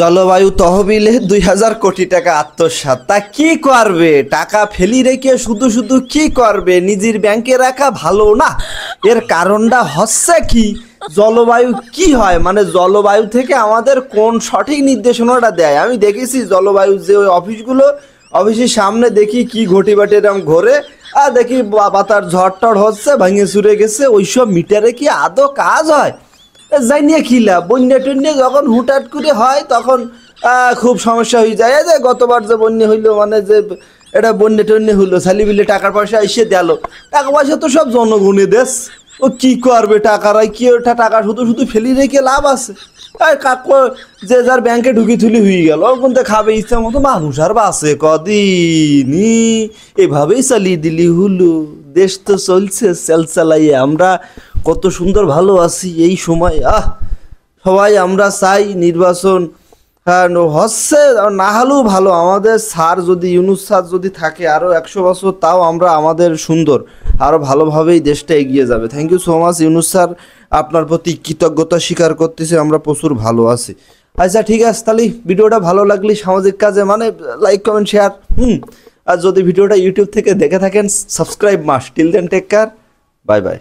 জলবায়ু তহবিলে 2000 কোটি টাকা আত্মসাৎ। তা কি করবে? টাকা ফেলি রেখে শুধু শুধু কি করবে? নিজের ব্যাংকে রাখা ভালো না? এর কারণটা হচ্ছে কি? জলবায়ু কি হয়, মানে জলবায়ু থেকে আমাদের কোন সঠিক নির্দেশনাটা দেয়? আমি দেখেছি জলবায়ু যে ওই অফিসের সামনে দেখি কি ঘটি বাটি এরকম ঘোরে, আর দেখি পাতার ঝড় টড় হচ্ছে, ভাঙে চুরে গেছে। ওইসব মিটারে কি আদৌ কাজ হয়? যাই নিয়ে খিলা বন্যা টন্যা যখন হুটহাট করে হয় তখন খুব সমস্যা হয়ে যায়। এই যে গতবার যে বন্যা হইলো, মানে যে এটা বন্যা টন্যা হইলো, সালিবিলে টাকার পয়সা এসে দিল, টাকা পয়সা তো সব জনগণে দেশ। ও কি করবে টাকারাই? কি ওটা টাকা শুধু শুধু ফেলি রেখে লাভ আছে? কাকু যে যার ব্যাংকে ঢুকি থুলি হয়ে গেল, কোনটা খাবে ইচ্ছা মতো, মানুষ আর বাসে কদিনই? এভাবেই চালিয়ে দিলি হলো। দেশ তো চলছে, চালাইয়ে আমরা কত সুন্দর ভালো আছি এই সময়। সবাই আমরা চাই নির্বাচন হচ্ছে, না হলেও ভালো। আমাদের স্যার যদি, ইউনুস স্যার যদি থাকে আরও 100 বছর, তাও আমরা আমাদের সুন্দর আরও ভালোভাবেই দেশটা এগিয়ে যাবে। Thank you so much Yunus sir, আপনার প্রতি কৃতজ্ঞতা স্বীকার করতেছি, আমরা প্রচুর ভালো আছি। আচ্ছা ঠিক আছে, তাহলে ভিডিওটা ভালো লাগলে সামাজিক কাজে মানে লাইক কমেন্ট শেয়ার। আর যদি ভিডিওটা ইউটিউব থেকে দেখে থাকেন, subscribe must. Till then take care, bye by.